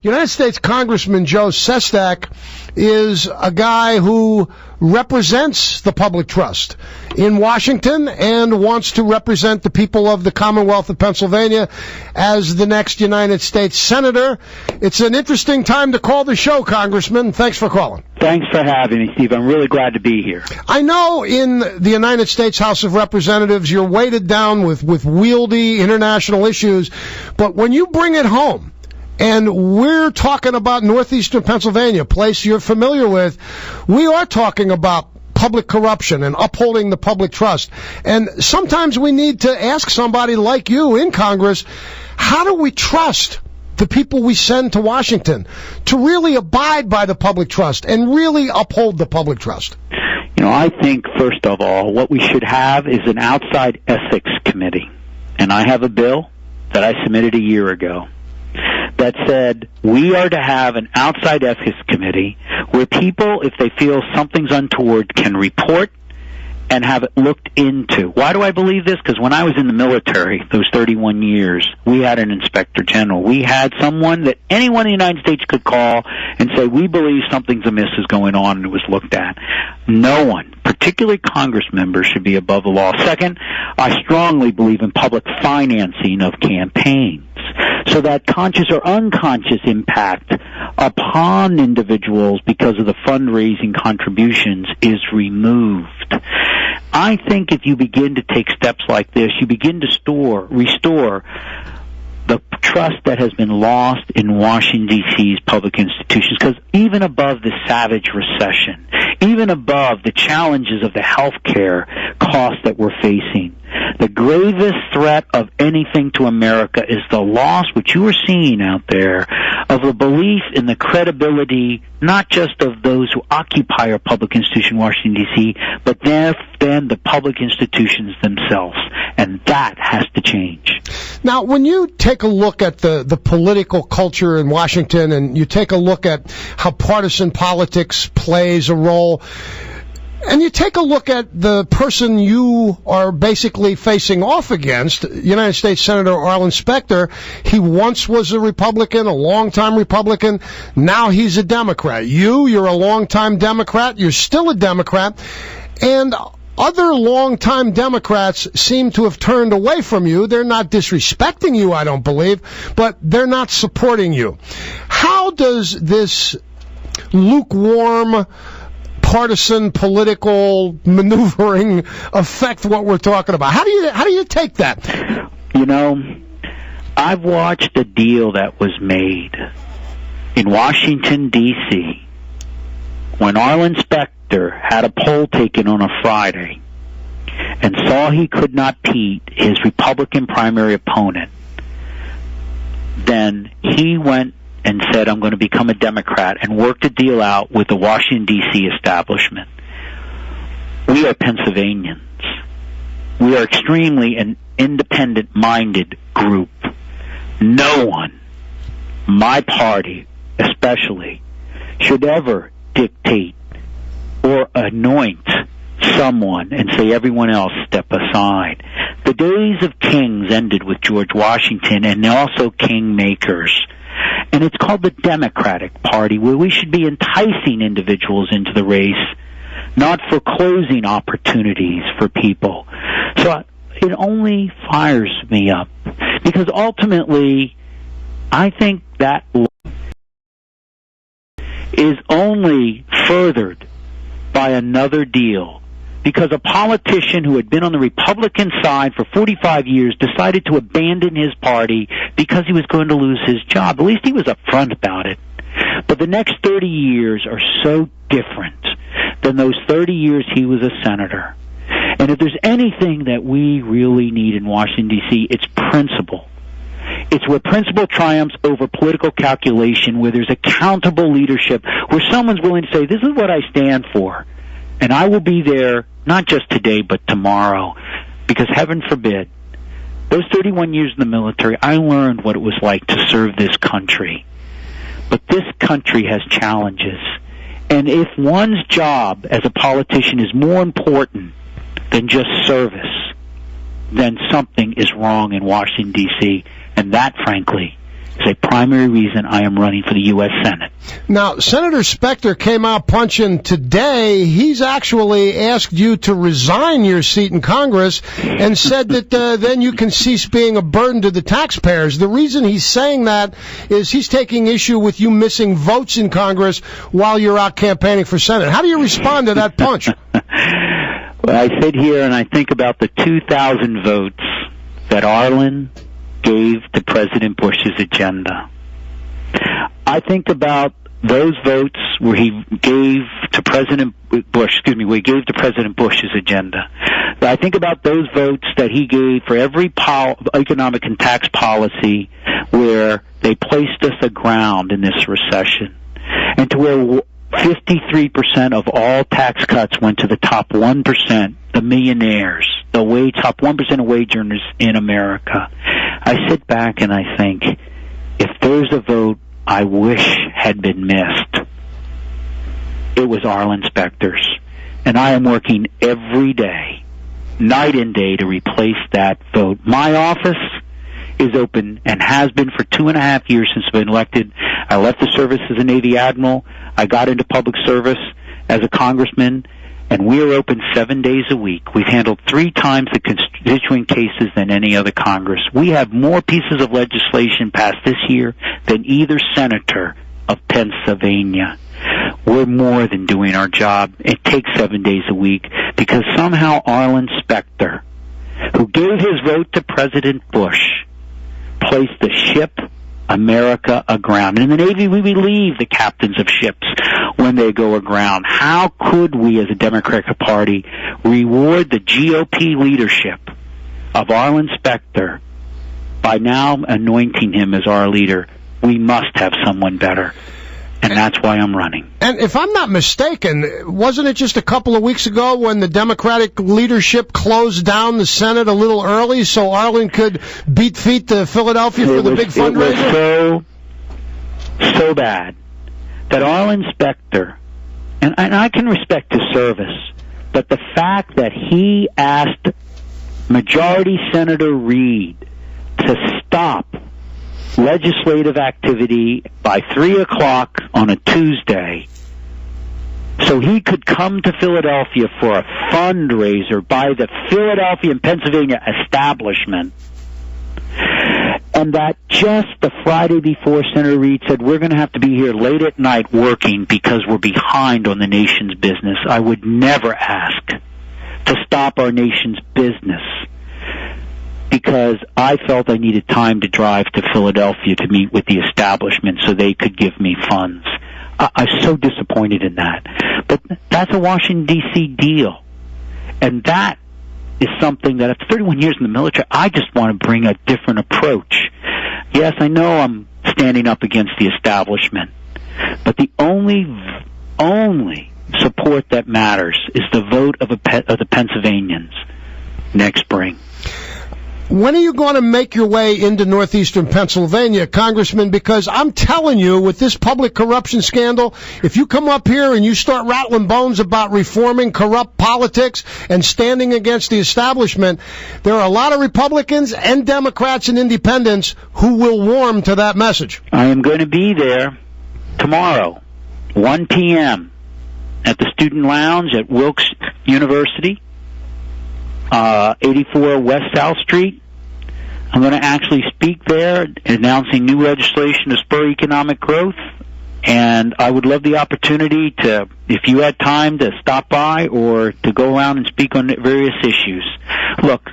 United States Congressman Joe Sestak is a guy who represents the public trust in Washington and wants to represent the people of the Commonwealth of Pennsylvania as the next United States Senator. It's an interesting time to call the show, Congressman. Thanks for calling. Thanks for having me, Steve. I'm really glad to be here. I know in the United States House of Representatives you're weighted down with wieldy international issues, but when you bring it home, and we're talking about northeastern Pennsylvania, a place you're familiar with, we are talking about public corruption and upholding the public trust. And sometimes we need to ask somebody like you in Congress, how do we trust the people we send to Washington to really abide by the public trust and really uphold the public trust? You know, I think, first of all, what we should have is an outside ethics committee. And I have a bill that I submitted a year ago that said we are to have an outside ethics committee where people, if they feel something's untoward, can report and have it looked into. Why do I believe this? Because when I was in the military, those 31 years, we had an inspector general. We had someone that anyone in the United States could call and say, we believe something's amiss is going on, and it was looked at. No one, particularly Congress members, should be above the law. Second, I strongly believe in public financing of campaigns, so that conscious or unconscious impact upon individuals because of the fundraising contributions is removed. I think if you begin to take steps like this, you begin to restore the trust that has been lost in Washington, D.C.'s public institutions, because even above the savage recession, even above the challenges of the health care costs that we're facing, the gravest threat of anything to America is the loss, which you are seeing out there, of a belief in the credibility, not just of those who occupy our public institution, Washington, D.C., but then the public institutions themselves. And that has to change. Now, when you take a look at the political culture in Washington and you take a look at how partisan politics plays a role, and you take a look at the person you are basically facing off against, United States Senator Arlen Specter, he once was a Republican, a longtime Republican. Now he's a Democrat. You're a longtime Democrat. You're still a Democrat. And other longtime Democrats seem to have turned away from you. They're not disrespecting you, I don't believe, but they're not supporting you. How does this lukewarm partisan political maneuvering affect what we're talking about? How do you take that? You know, I've watched a deal that was made in Washington, D.C. when Arlen Specter had a poll taken on a Friday and saw he could not beat his Republican primary opponent. Then he went and said, I'm going to become a Democrat, and worked a deal out with the Washington, D.C. establishment. We are Pennsylvanians. We are extremely an independent-minded group. No one, my party especially, should ever dictate or anoint someone and say everyone else step aside. The days of kings ended with George Washington, and also kingmakers. And it's called the Democratic Party, where we should be enticing individuals into the race, not foreclosing opportunities for people. So it only fires me up, because ultimately I think that is only furthered by another deal, because a politician who had been on the Republican side for 45 years decided to abandon his party because he was going to lose his job. At least he was upfront about it. But the next 30 years are so different than those 30 years he was a senator. And if there's anything that we really need in Washington, D.C., it's principle. It's where principle triumphs over political calculation, where there's accountable leadership, where someone's willing to say, this is what I stand for, and I will be there not just today but tomorrow, because heaven forbid, those 31 years in the military, I learned what it was like to serve this country. But this country has challenges, and if one's job as a politician is more important than just service, then something is wrong in Washington, D.C., and that, frankly, is a primary reason I am running for the U.S. Senate. Now, Senator Specter came out punching today. He's actually asked you to resign your seat in Congress and said that then you can cease being a burden to the taxpayers. The reason he's saying that is he's taking issue with you missing votes in Congress while you're out campaigning for Senate. How do you respond to that punch? Well, I sit here and I think about the 2,000 votes that Arlen gave to President Bush's agenda. I think about those votes where he gave to President Bush's agenda. I think about those votes that he gave for every economic and tax policy where they placed us aground in this recession, and to where 53% of all tax cuts went to the top 1%, the millionaires, the top 1% of wage earners in America. I sit back and I think, if there's a vote I wish had been missed, it was Arlen Specter's. And I am working every day, night and day, to replace that vote. My office is open and has been for 2.5 years since I've been elected. I left the service as a Navy Admiral. I got into public service as a congressman, and we are open 7 days a week. We've handled 3 times the constituent cases than any other Congress. We have more pieces of legislation passed this year than either senator of Pennsylvania. We're more than doing our job. It takes 7 days a week because somehow Arlen Specter, who gave his vote to President Bush, placed the ship America aground. And in the Navy, we relieve the captains of ships when they go aground. How could we, as a Democratic Party, reward the GOP leadership of Arlen Specter by now anointing him as our leader? We must have someone better. And that's why I'm running. And if I'm not mistaken, wasn't it just a couple of weeks ago when the Democratic leadership closed down the Senate a little early so Arlen could beat feet to Philadelphia for the big fundraiser? It was so bad that Arlen Specter, and I can respect his service, but the fact that he asked Majority Senator Reid to stop legislative activity by 3 o'clock on a Tuesday so he could come to Philadelphia for a fundraiser by the Philadelphia and Pennsylvania establishment, and that just the Friday before Senator Reid said, we're going to have to be here late at night working because we're behind on the nation's business. I would never ask to stop our nation's business because I felt I needed time to drive to Philadelphia to meet with the establishment so they could give me funds. I'm so disappointed in that. But that's a Washington, D.C. deal. And that is something that after 31 years in the military, I just want to bring a different approach. Yes, I know I'm standing up against the establishment, but the only support that matters is the vote of the Pennsylvanians next spring. When are you going to make your way into northeastern Pennsylvania, Congressman? Because I'm telling you, with this public corruption scandal, if you come up here and you start rattling bones about reforming corrupt politics and standing against the establishment, there are a lot of Republicans and Democrats and independents who will warm to that message. I am going to be there tomorrow, 1 p.m., at the Student Lounge at Wilkes University. 84 West South Street. I'm going to actually speak there, announcing new legislation to spur economic growth, and I would love the opportunity to, if you had time, to stop by or to go around and speak on various issues. Look,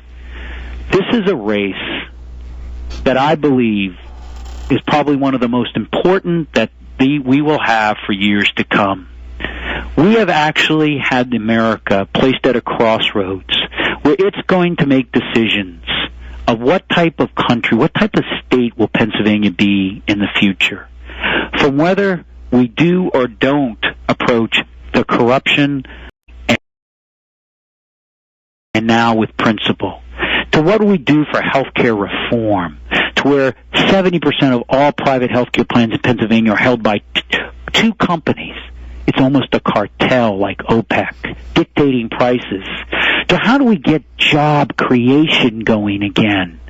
this is a race that I believe is probably one of the most important that we will have for years to come. We have actually had America placed at a crossroads where it's going to make decisions of what type of country, what type of state will Pennsylvania be in the future. From whether we do or don't approach the corruption and now with principle, to what do we do for healthcare reform, to where 70% of all private healthcare plans in Pennsylvania are held by two companies. It's almost a cartel like OPEC, dictating prices. So how do we get job creation going again?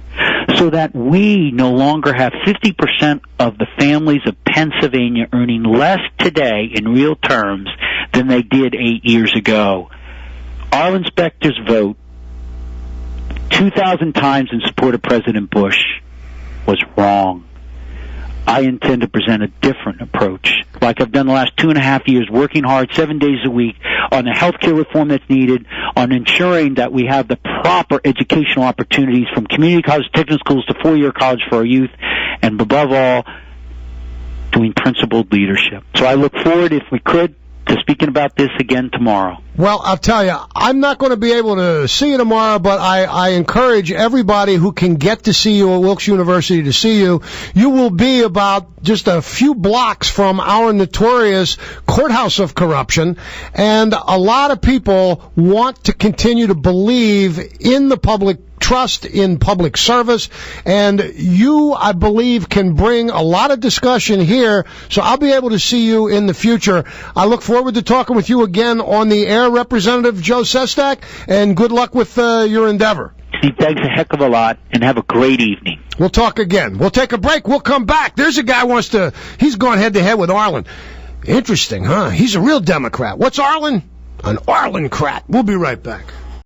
so that we no longer have 50% of the families of Pennsylvania earning less today in real terms than they did 8 years ago. Our inspectors vote 2,000 times in support of President Bush was wrong. I intend to present a different approach, like I've done the last 2.5 years, working hard 7 days a week on the health care reform that's needed, on ensuring that we have the proper educational opportunities from community college, technical schools to four-year college for our youth, and above all, doing principled leadership. So I look forward, if we could, to speaking about this again tomorrow. Well, I'll tell you, I'm not going to be able to see you tomorrow, but I encourage everybody who can get to see you at Wilkes University to see you. You will be about just a few blocks from our notorious courthouse of corruption, and a lot of people want to continue to believe in the public trust in public service, and you, I believe, can bring a lot of discussion here, so I'll be able to see you in the future. I look forward to talking with you again on the air, Representative Joe Sestak, and good luck with your endeavor. Steve, thanks a heck of a lot, and have a great evening. We'll talk again. We'll take a break. We'll come back. There's a guy he's gone head-to-head with Arlen. Interesting, huh? He's a real Democrat. What's Arlen? An Arlen-crat. We'll be right back.